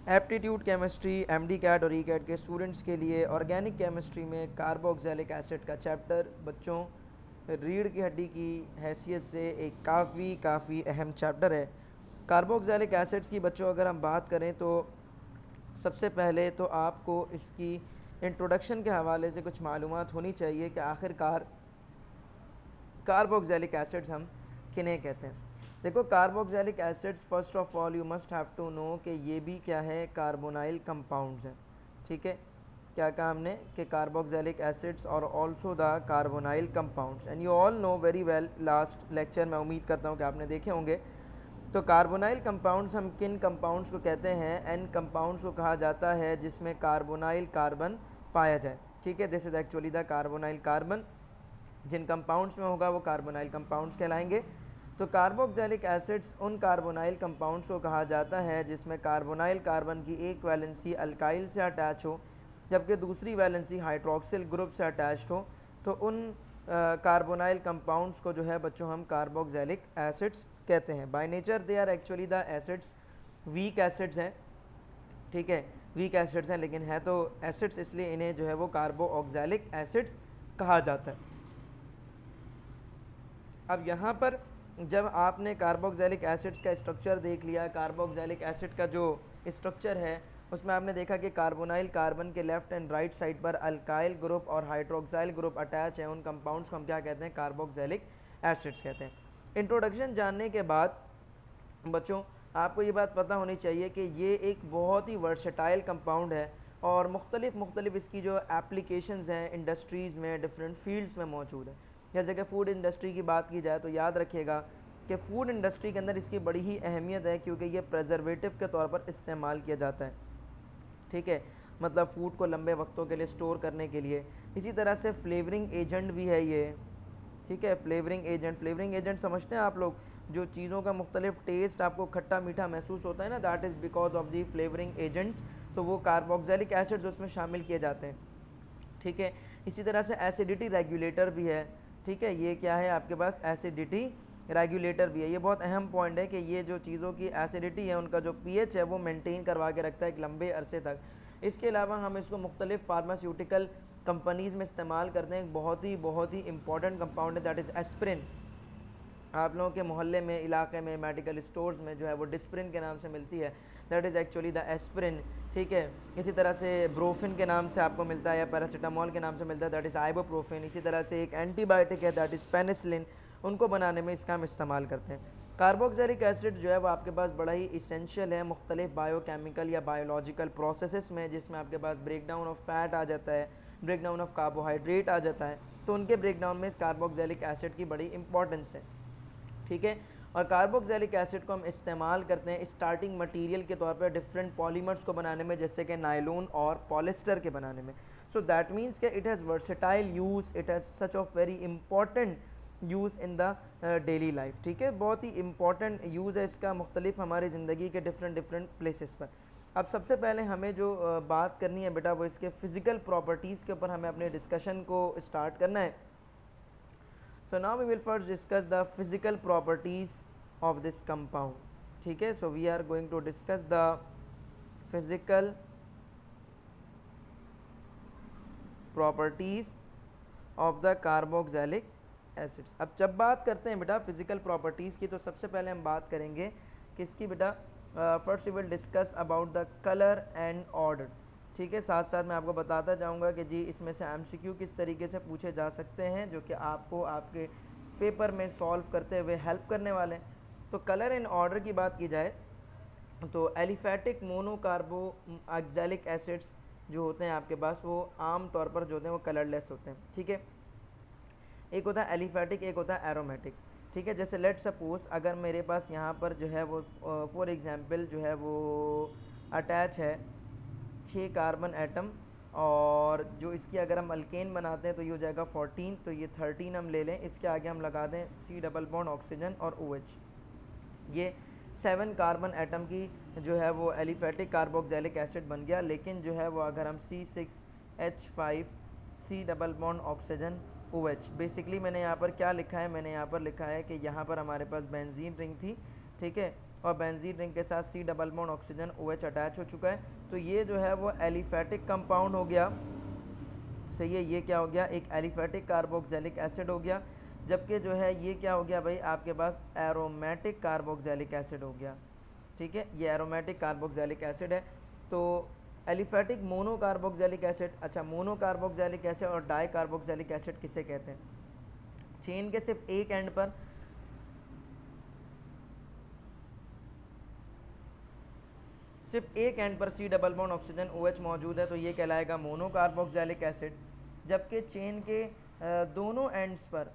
Aptitude chemistry MD cat और ई cat के students के लिए ऑर्गेनिक केमिस्ट्री में कार्बोक्सिलिक एसिड का चैप्टर बच्चों रीढ़ की हड्डी की हैसियत से एक काफ़ी अहम चैप्टर है। कार्बोक्सिलिक एसिड्स की बच्चों अगर हम बात करें तो सबसे पहले तो आपको इसकी इंट्रोडक्शन के हवाले से कुछ मालूमात होनी चाहिए कि आखिरकार कार्बोक्सिलिक एसिड्स हम किन्हें कहते हैं। देखो, carboxylic acids first of all you must have to know कि ये भी क्या है, कार्बोनाइल कंपाउंड्स हैं। ठीक है, क्या कहा हमने कि कार्बोक्सिलिक एसिड्स और also the carbonyl compounds, and you all know very well. Last lecture मैं उम्मीद करता हूँ कि आपने देखे होंगे। तो कार्बोनाइल कंपाउंड्स हम किन कंपाउंड्स को कहते हैं? एन कंपाउंड्स को कहा जाता है जिसमें कार्बोनाइल कार्बन पाया जाए। ठीक है, this is actually the carbonyl carbon. जिन कंपाउंड्स में होगा वो कार्बोनाइल कंपाउंड्स कहलाएंगे। तो कार्बोक्सिलिक एसिड्स उन कार्बोनाइल कंपाउंड्स को कहा जाता है जिसमें कार्बोनाइल कार्बन की एक वैलेंसी अल्काइल से अटैच हो जबकि दूसरी वैलेंसी हाइड्रोक्सिल ग्रुप से अटैच्ड हो। तो उन कार्बोनाइल कंपाउंड्स को जो है बच्चों हम कार्बोक्सिलिक एसिड्स कहते हैं। By nature they are actually the acids weak acids हैं। ठीक है, वीक एसिड्स हैं लेकिन है तो एसिड्स, इसलिए इन्हें जो है वो कार्बोक्सिलिक एसिड्स कहा जाता है। अब यहाँ पर जब आपने कार्बोक्सिलिक एसिड्स का स्ट्रक्चर देख लिया, कार्बोक्सिलिक एसिड का जो स्ट्रक्चर है उसमें आपने देखा कि कार्बोनाइल कार्बन के लेफ्ट एंड राइट साइड पर अल्काइल ग्रुप और हाइड्रोक्साइल ग्रुप अटैच है। उन कंपाउंड्स को हम क्या कहते हैं? कार्बोक्सिलिक एसिड्स कहते हैं। इंट्रोडक्शन जानने के बाद बच्चों आपको ये बात पता होनी चाहिए कि ये एक बहुत ही वर्सेटाइल कंपाउंड है और मुख्तलिफ इसकी जो एप्लीकेशंस हैं इंडस्ट्रीज़ में, डिफरेंट फील्ड्स में मौजूद है। जैसे कि फ़ूड इंडस्ट्री की बात की जाए तो याद रखिएगा कि फ़ूड इंडस्ट्री के अंदर इसकी बड़ी ही अहमियत है क्योंकि ये प्रिजर्वेटिव के तौर पर इस्तेमाल किया जाता है। ठीक है, मतलब फ़ूड को लंबे वक्तों के लिए स्टोर करने के लिए। इसी तरह से फ्लेवरिंग एजेंट भी है ये। ठीक है, फ्लेवरिंग एजेंट समझते हैं आप लोग? जो चीज़ों का मुख्तलिफ टेस्ट आपको खट्टा मीठा महसूस होता है ना, that is because of the flavouring agents. तो वो कार्बोक्सिलिक एसिड्स उसमें शामिल किए जाते हैं। ठीक है, इसी तरह से एसिडिटी रेगुलेटर भी है। ठीक है, ये क्या है आपके पास? एसिडिटी रेगुलेटर भी है। ये बहुत अहम पॉइंट है कि ये जो चीज़ों की एसिडिटी है उनका जो पीएच है वो मेंटेन करवा के रखता है एक लंबे अरसे तक। इसके अलावा हम इसको मुख्तलिफ फार्मास्यूटिकल कंपनीज़ में इस्तेमाल करते हैं। एक बहुत ही इंपॉर्टेंट कंपाउंड है, दैट इज़ एस्प्रिन। आप लोगों के मोहल्ले में, इलाके में, मेडिकल स्टोर्स में जो है वो डिस्प्रिन के नाम से मिलती है, that is actually the aspirin. ठीक है, इसी तरह से ब्रोफिन के नाम से आपको मिलता है या पैरासीटामोल के नाम से मिलता है, दैट इज़ आइबोप्रोफिन। इसी तरह से एक एंटीबायोटिक है, दैट इज़ पेनिसिलिन। उनको बनाने में इसका हम इस्तेमाल करते हैं। कार्बोक्सिलिक एसिड जो है वो आपके पास बड़ा ही इसेंशियल है मुख्तलिफ बायोकेमिकल या बायोलॉजिकल प्रोसेसेस में, जिसमें आपके पास ब्रेक डाउन ऑफ फैट आ जाता है, ब्रेक डाउन ऑफ कार्बोहाइड्रेट आ जाता है। तो उनके ब्रेक डाउन में इस कार्बोक्सिलिक एसिड की बड़ी इंपॉर्टेंस है। ठीक है, और कार्बोक्सिलिक एसिड को हम इस्तेमाल करते हैं स्टार्टिंग मटेरियल के तौर पर डिफरेंट पॉलीमर्स को बनाने में, जैसे कि नायलॉन और पॉलिस्टर के बनाने में। सो दैट मीन्स कि it has versatile use, it has such of very important use in the daily life. ठीक है, बहुत ही इंपॉर्टेंट यूज़ है इसका मुख्तलिफ हमारी ज़िंदगी के डिफरेंट प्लेसेस पर। अब सबसे पहले हमें जो बात करनी है बेटा वो इसके फ़िज़िकल प्रॉपर्टीज़ के ऊपर हमें अपने डिस्कशन को स्टार्ट करना है। So now we will first discuss the physical properties of this compound. ठीक है, so we are going to discuss the physical properties of the carboxylic acids. अब जब बात करते हैं बेटा फिजिकल प्रॉपर्टीज़ की तो सबसे पहले हम बात करेंगे किसकी बेटा? First we will discuss about the colour and order. ठीक है, साथ साथ मैं आपको बताता जाऊंगा कि जी इसमें से एमसीक्यू किस तरीके से पूछे जा सकते हैं जो कि आपको आपके पेपर में सॉल्व करते हुए हेल्प करने वाले हैं। तो कलर एंड ऑर्डर की बात की जाए तो एलिफेटिक मोनोकार्बो ऑक्सैलिक एसिड्स जो होते हैं आपके पास वो आम तौर पर जो होते हैं वो कलरलेस होते हैं। ठीक है, एक होता है एलिफेटिक, एक होता है एरोमेटिक। ठीक है, जैसे लेट सपोज अगर मेरे पास यहाँ पर जो है वो फॉर एग्जांपल जो है वो अटैच है 6 कार्बन एटम, और जो इसकी अगर हम अल्केन बनाते हैं तो ये हो जाएगा 14, तो ये 13 हम ले लें, इसके आगे हम लगा दें C डबल बॉन्ड ऑक्सीजन और OH। ये 7 कार्बन एटम की जो है वो एलिफेटिक कार्बोक्सिलिक एसिड बन गया। लेकिन जो है वो अगर हम C6H5 C double bond oxygen OH, basically मैंने यहाँ पर क्या लिखा है? मैंने यहाँ पर लिखा है कि यहाँ पर हमारे पास बेंजीन रिंग थी। ठीक है, और बेंजीन रिंग के साथ C double bond oxygen OH attach हो चुका है, तो ये जो है वो एलिफेटिक कंपाउंड हो गया। सही है, ये क्या हो गया, एक एलिफेटिक कार्बोक्सिलिक एसिड हो गया। जबकि जो है ये क्या हो गया भाई, आपके पास एरोमेटिक कार्बोक्सिलिक एसिड हो गया। ठीक है, ये एरोमेटिक कार्बोक्सिलिक एसिड है। तो एलिफेटिक मोनो कार्बोक्सिलिक एसिड, अच्छा मोनो कार्बोक्सिलिक एसिड और डाई कार्बोक्सिलिक एसिड किसे कहते हैं? चेन के सिर्फ एक एंड पर C double bond oxygen OH मौजूद है, तो ये कहलाएगा मोनो कार्बोक्सिलिक एसिड। जबकि चेन के दोनों एंड्स पर,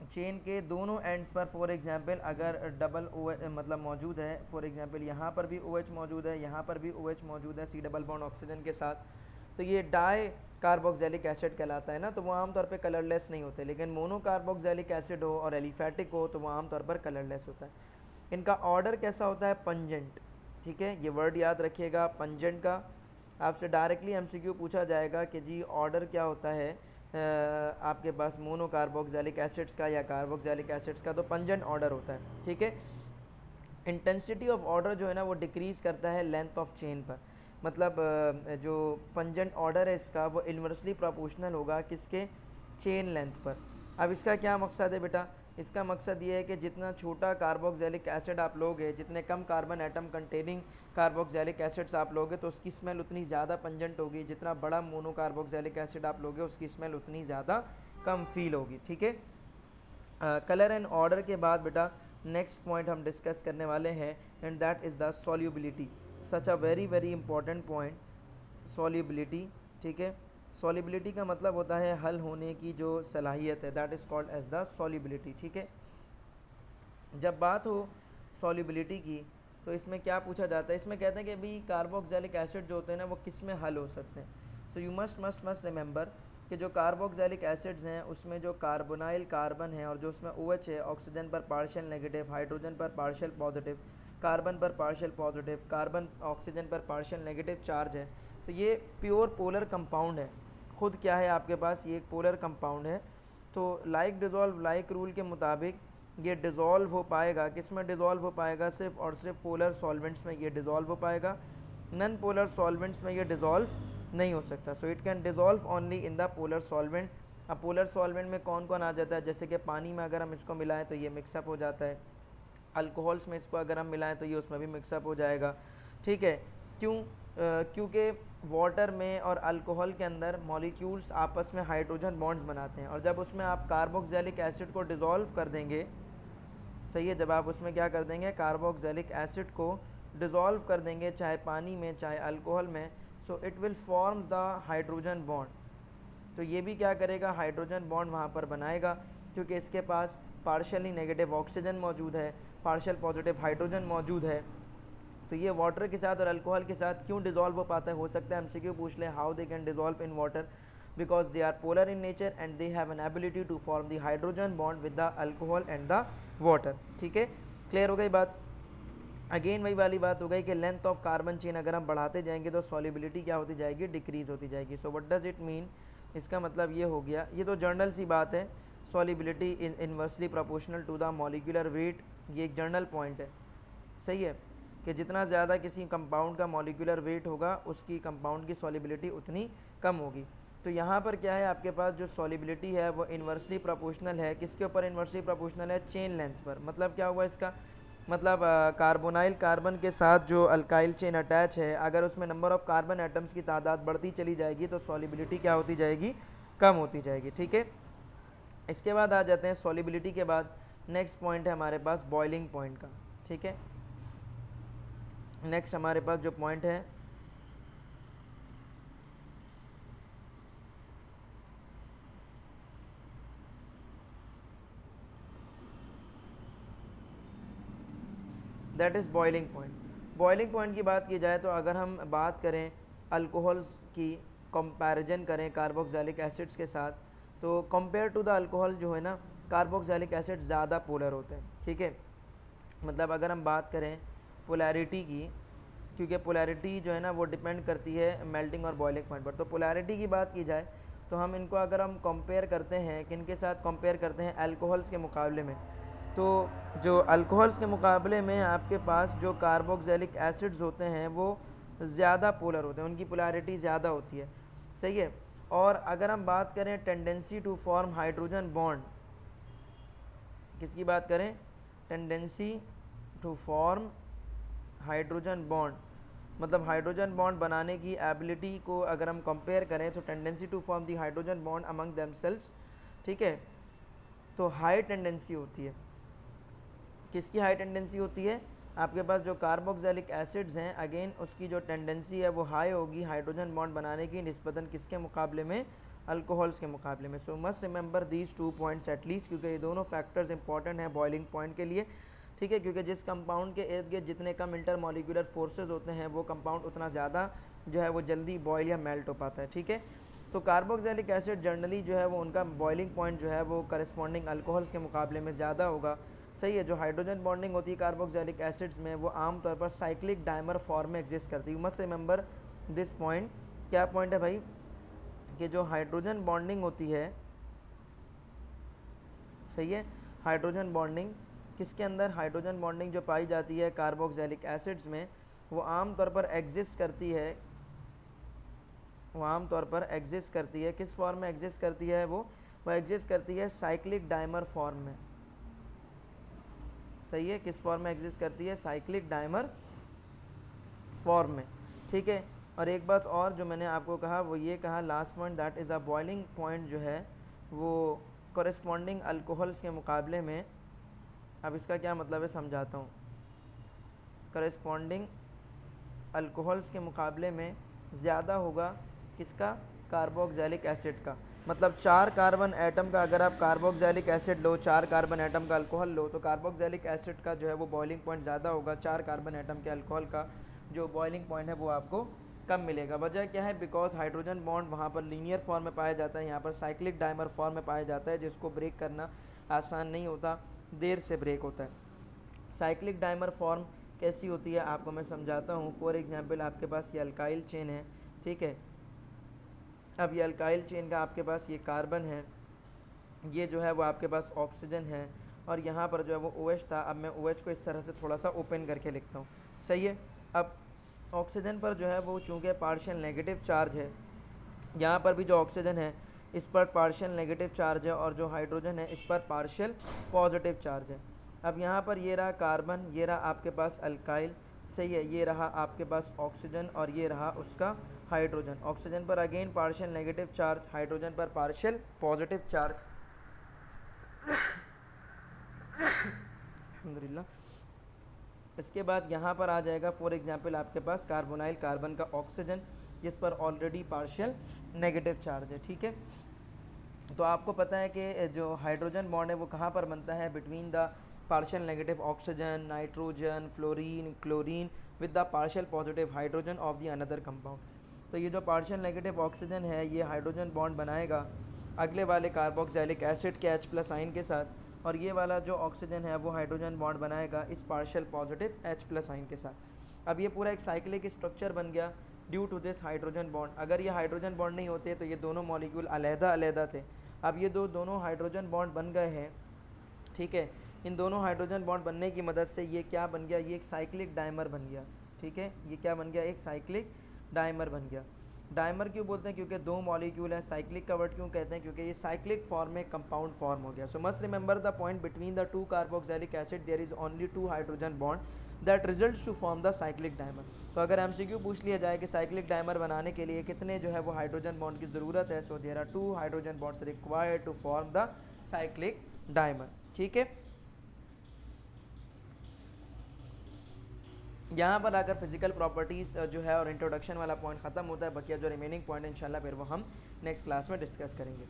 चेन के दोनों एंड्स पर फॉर एग्जांपल अगर डबल OH मतलब मौजूद है, फॉर एग्जांपल यहाँ पर भी OH मौजूद है, यहाँ पर भी OH मौजूद है C डबल बॉन्ड ऑक्सीजन के साथ, तो ये डाई कार्बोक्सिलिक एसिड कहलाता है ना। तो वो आमतौर पे कलरलेस नहीं होते, लेकिन मोनो कार्बोक्सिलिक एसिड हो और एलिफेटिक हो तो वो आमतौर पर कलरलेस होता है। इनका ऑर्डर कैसा होता है? पंजेंट। ठीक है, ये वर्ड याद रखिएगा पंजेंट का। आपसे डायरेक्टली MCQ पूछा जाएगा कि जी ऑर्डर क्या होता है आपके पास मोनो कार्बोक्सिलिक एसिड्स का या कार्बोक्सिलिक एसिड्स का, तो पंजेंट ऑर्डर होता है। ठीक है, इंटेंसिटी ऑफ ऑर्डर जो है ना वो डिक्रीज़ करता है लेंथ ऑफ चेन पर। मतलब जो पंजेंट ऑर्डर है इसका वो इन्वर्सली प्रोपोर्शनल होगा किसके? चेन लेंथ पर। अब इसका क्या मकसद है बेटा? इसका मकसद ये है कि जितना छोटा कार्बोक्सिलिक एसिड आप लोगे, जितने कम carbon atom containing carboxylic acids आप लोगे तो उसकी स्मेल उतनी ज़्यादा पंजेंट होगी। जितना बड़ा मोनो कार्बोक्सिलिक एसिड आप लोगे उसकी स्मेल उतनी ज़्यादा कम फील होगी। ठीक है, कलर एंड ऑर्डर के बाद बेटा नेक्स्ट पॉइंट हम डिस्कस करने वाले हैं, and that is the solubility. Such a very very important point, solubility. ठीक है, सॉल्युबिलिटी का मतलब होता है हल होने की जो सलाहियत है, that is called as the solubility. ठीक है, जब बात हो सॉल्युबिलिटी की तो इसमें क्या पूछा जाता है? इसमें कहते हैं कि भाई कार्बोक्सिलिक एसिड जो होते हैं ना वो किस में हल हो सकते हैं। सो यू मस्ट रिमेंबर कि जो कार्बोक्सिलिक एसिड्स हैं उसमें जो कार्बोनाइल कार्बन है और जो उसमें OH है, ऑक्सीजन पर पार्शियल नेगेटिव, हाइड्रोजन पर पार्शियल पॉजिटिव, कार्बन पर पार्शियल पॉजिटिव, कार्बन ऑक्सीजन पर पार्शियल नेगेटिव चार्ज है, तो ये प्योर पोलर कंपाउंड है। खुद क्या है आपके पास? ये एक पोलर कंपाउंड है। तो लाइक डिज़ोल्व लाइक रूल के मुताबिक ये डिज़ोल्व हो पाएगा, किस में डिज़ोल्व हो पाएगा? सिर्फ और सिर्फ पोलर सॉल्वेंट्स में ये डिज़ोल्व हो पाएगा, नन पोलर सॉल्वेंट्स में ये डिज़ोल्व नहीं हो सकता। So it can dissolve only in the polar solvent. अब पोलर सॉल्वेंट में कौन कौन आ जाता है? जैसे कि पानी में अगर हम इसको मिलाएं तो ये मिक्सअप हो जाता है, अल्कोहल्स में इसको अगर हम मिलाएं तो ये उसमें भी मिक्सअप हो जाएगा। ठीक है, क्योंकि वाटर में और अल्कोहल के अंदर मॉलिक्यूल्स आपस में हाइड्रोजन बॉन्ड्स बनाते हैं, और जब उसमें आप कार्बोक्सिलिक एसिड को डिज़ोल्व कर देंगे, सही है, जब आप उसमें क्या कर देंगे? कार्बोक्सिलिक एसिड को डिज़ोल्व कर देंगे, चाहे पानी में चाहे अल्कोहल में, so it will form the hydrogen bond. तो ये भी क्या करेगा? हाइड्रोजन बॉन्ड वहाँ पर बनाएगा, क्योंकि इसके पास पार्शियली नेगेटिव ऑक्सीजन मौजूद है, पार्शियल पॉजिटिव हाइड्रोजन मौजूद है। तो ये वाटर के साथ और अल्कोहल के साथ क्यों डिज़ोल्व हो पाता है? हो सकता है MCQ पूछ ले, how they can dissolve in water, because they are polar in nature and they have an ability to form the hydrogen bond with the alcohol and the water. ठीक है, क्लियर हो गई बात? अगेन वही वाली बात हो गई कि लेंथ ऑफ कार्बन चेन अगर हम बढ़ाते जाएंगे तो सॉल्युबिलिटी क्या होती जाएगी? डिक्रीज होती जाएगी। So what does it mean? इसका मतलब ये हो गया, ये तो जर्नल सी बात है, solubility is inversely proportional to the molecular weight, ये एक जर्नल पॉइंट है। सही है, कि जितना ज़्यादा किसी कंपाउंड का मॉलिक्यूलर वेट होगा उसकी कंपाउंड की सॉल्युबिलिटी उतनी कम होगी। तो यहाँ पर क्या है आपके पास? जो सॉल्युबिलिटी है वो इन्वर्सली प्रोपोर्शनल है, किसके ऊपर इन्वर्सली प्रोपोर्शनल है? चेन लेंथ पर। मतलब क्या हुआ इसका? मतलब कार्बोनाइल कार्बन के साथ जो अल्काइल चेन अटैच है, अगर उसमें नंबर ऑफ़ कार्बन एटम्स की तादाद बढ़ती चली जाएगी तो सॉल्युबिलिटी क्या होती जाएगी? कम होती जाएगी। ठीक है, इसके बाद आ जाते हैं सॉल्युबिलिटी के बाद नेक्स्ट पॉइंट है हमारे पास बॉइलिंग पॉइंट का। ठीक है, नेक्स्ट हमारे पास जो पॉइंट है that is boiling point. Boiling point की बात की जाए तो अगर हम बात करें अल्कोहल्स की, कंपैरिजन करें कार्बोक्सिलिक एसिड्स के साथ, तो कंपेयर टू द अल्कोहल जो है ना, कार्बोक्सिलिक एसिड ज़्यादा पोलर होते हैं। ठीक है, मतलब अगर हम बात करें पोलैरिटी की, क्योंकि पोलैरिटी जो है ना वो डिपेंड करती है मेल्टिंग और बॉइलिंग पॉइंट पर, तो पोलैरिटी की बात की जाए तो हम इनको अगर हम कंपेयर करते हैं, किन के साथ कंपेयर करते हैं? अल्कोहल्स के मुकाबले में, तो जो अल्कोहल्स के मुकाबले में आपके पास जो कार्बोक्सिलिक एसिड्स होते हैं वो ज़्यादा पोलर होते हैं, उनकी पोलैरिटी ज़्यादा होती है, सही है। और अगर हम बात करें tendency to form hydrogen bond, किसकी बात करें, tendency to form hydrogen bond, मतलब हाइड्रोजन बॉन्ड बनाने की एबिलिटी को अगर हम कंपेयर करें तो tendency to form the hydrogen bond among themselves, ठीक है, तो हाई टेंडेंसी होती है। किसकी हाई टेंडेंसी होती है, आपके पास जो कार्बोक्सिलिक एसिड्स हैं अगेन उसकी जो टेंडेंसी है वो हाई होगी हाइड्रोजन बॉन्ड बनाने की निस्बतन किसके मुकाबले में, अल्कोहल्स के मुकाबले में। सो must remember these 2 points at least, क्योंकि ये दोनों फैक्टर्स इंपॉर्टेंट हैं बॉइलिंग पॉइंट के लिए, ठीक है, क्योंकि जिस कंपाउंड के इर्द गिर्द जितने कम इंटरमॉलिक्यूलर फोर्सेज होते हैं वो कंपाउंड उतना ज़्यादा जो है वो जल्दी बॉयल या मेल्ट हो पाता है, ठीक है। तो कार्बोक्सिलिक एसिड जनरली जो है वो उनका बॉइलिंग पॉइंट जो है वो करस्पॉन्डिंग अल्कोहल्स के मुकाबले में ज़्यादा होगा, सही है। जो हाइड्रोजन बॉन्डिंग होती है कार्बोक्सिलिक एसिड्स में वो आमतौर पर साइक्लिक डाइमर फॉर्म में एग्जिस्ट करती है। Must remember this point. क्या पॉइंट है भाई, कि जो हाइड्रोजन बॉन्डिंग होती है, सही है, हाइड्रोजन बॉन्डिंग किसके अंदर, हाइड्रोजन बॉन्डिंग जो पाई जाती है कार्बोक्सिलिक एसिड्स में वो आमतौर पर एग्जिस्ट करती है, वो आमतौर पर एग्जिस्ट करती है किस फॉर्म में एग्जिस्ट करती है, वो एग्जिस्ट करती है साइक्लिक डाइमर फॉर्म में, सही है। किस फॉर्म में एग्जिस्ट करती है, साइक्लिक डाइमर फॉर्म में, ठीक है। और एक बात और जो मैंने आपको कहा वो ये कहा last point, that is a boiling point जो है वो कॉरेस्पॉन्डिंग अल्कोहल्स के मुकाबले में, अब इसका क्या मतलब है समझाता हूँ, कॉरेस्पॉन्डिंग अल्कोहल्स के मुकाबले में ज़्यादा होगा किसका, कार्बोक्सिलिक एसिड का। मतलब 4 कार्बन एटम का अगर आप कार्बोक्सिलिक एसिड लो, 4 कार्बन एटम का अल्कोहल लो, तो कार्बोक्सिलिक एसिड का जो है वो बॉइलिंग पॉइंट ज़्यादा होगा, 4 कार्बन एटम के अल्कोहल का जो बॉइलिंग पॉइंट है वो आपको कम मिलेगा। वजह क्या है, बिकॉज हाइड्रोजन बॉन्ड वहाँ पर लीनियर फॉर्म में पाया जाता है, यहाँ पर साइक्लिक डाइमर फॉर्म में पाया जाता है, जिसको ब्रेक करना आसान नहीं होता, देर से ब्रेक होता है। साइक्लिक डाइमर फॉर्म कैसी होती है आपको मैं समझाता हूँ। फॉर एग्जांपल आपके पास ये अल्काइल चेन है, ठीक है। अब ये अल्काइल चेन का आपके पास ये कार्बन है, ये जो है वो आपके पास ऑक्सीजन है, और यहाँ पर जो है वो OH था। अब मैं OH को इस तरह से थोड़ा सा ओपन करके लिखता हूँ, सही है। अब ऑक्सीजन पर जो है वो चूँकि पार्शियल नेगेटिव चार्ज है, यहाँ पर भी जो ऑक्सीजन है इस पर पार्शियल नेगेटिव चार्ज है, और जो हाइड्रोजन है इस पर पार्शियल पॉजिटिव चार्ज है। अब यहाँ पर ये रहा कार्बन, ये रहा आपके पास अल्काइल, सही है, ये रहा आपके पास ऑक्सीजन और ये रहा उसका हाइड्रोजन। ऑक्सीजन पर again partial negative charge, hydrogen पर पार्शियल पॉजिटिव चार्ज, अल्हम्दुलिल्लाह। इसके बाद यहाँ पर आ जाएगा फॉर एग्जांपल आपके पास कार्बोनाइल कार्बन का ऑक्सीजन, जिस पर ऑलरेडी पार्शियल नेगेटिव चार्ज है, ठीक है। तो आपको पता है कि जो हाइड्रोजन बॉन्ड है वो कहाँ पर बनता है, between the partial negative oxygen, nitrogen, fluorine, chlorine with the partial positive hydrogen of the another compound. तो ये जो पार्शियल नेगेटिव ऑक्सीजन है ये हाइड्रोजन बॉन्ड बनाएगा अगले वाले कार्बोक्सिलिक एसिड के H+ आयन के साथ, और ये वाला जो ऑक्सीजन है वो हाइड्रोजन बॉन्ड बनाएगा इस पार्शियल पॉजिटिव H+ आयन के साथ। अब ये पूरा एक साइक्लिक स्ट्रक्चर बन गया due to this hydrogen bond. अगर ये हाइड्रोजन बॉन्ड नहीं होते तो ये दोनों मॉलिक्यूल अलहदा थे। अब ये दोनों हाइड्रोजन बॉन्ड बन गए हैं, ठीक है। इन दोनों हाइड्रोजन बॉन्ड बनने की मदद से ये क्या बन गया, ये एक साइक्लिक डाइमर बन गया, ठीक है। ये क्या बन गया, एक साइक्लिक डाइमर बन गया। डाइमर क्यों बोलते हैं, क्योंकि 2 मॉलिक्यूल हैं। साइक्लिक का वर्ड क्यों कहते हैं, क्योंकि ये साइक्लिक फॉर्म में कंपाउंड फॉर्म हो गया। So must remember the point, between the 2 carboxylic acid there is only 2 hydrogen bond that results to form the cyclic dimer. तो अगर MCQ पूछ लिया जाए कि साइक्लिक डाइमर बनाने के लिए कितने जो है वो हाइड्रोजन बॉन्ड की ज़रूरत है, so there are 2 hydrogen bonds required to form the cyclic dimer, ठीक है। यहाँ पर आकर फिजिकल प्रॉपर्टीज़ जो है और इंट्रोडक्शन वाला पॉइंट ख़त्म होता है। बकिया जो रिमेनिंग पॉइंट इंशाल्लाह फिर वो हम नेक्स्ट क्लास में डिस्कस करेंगे।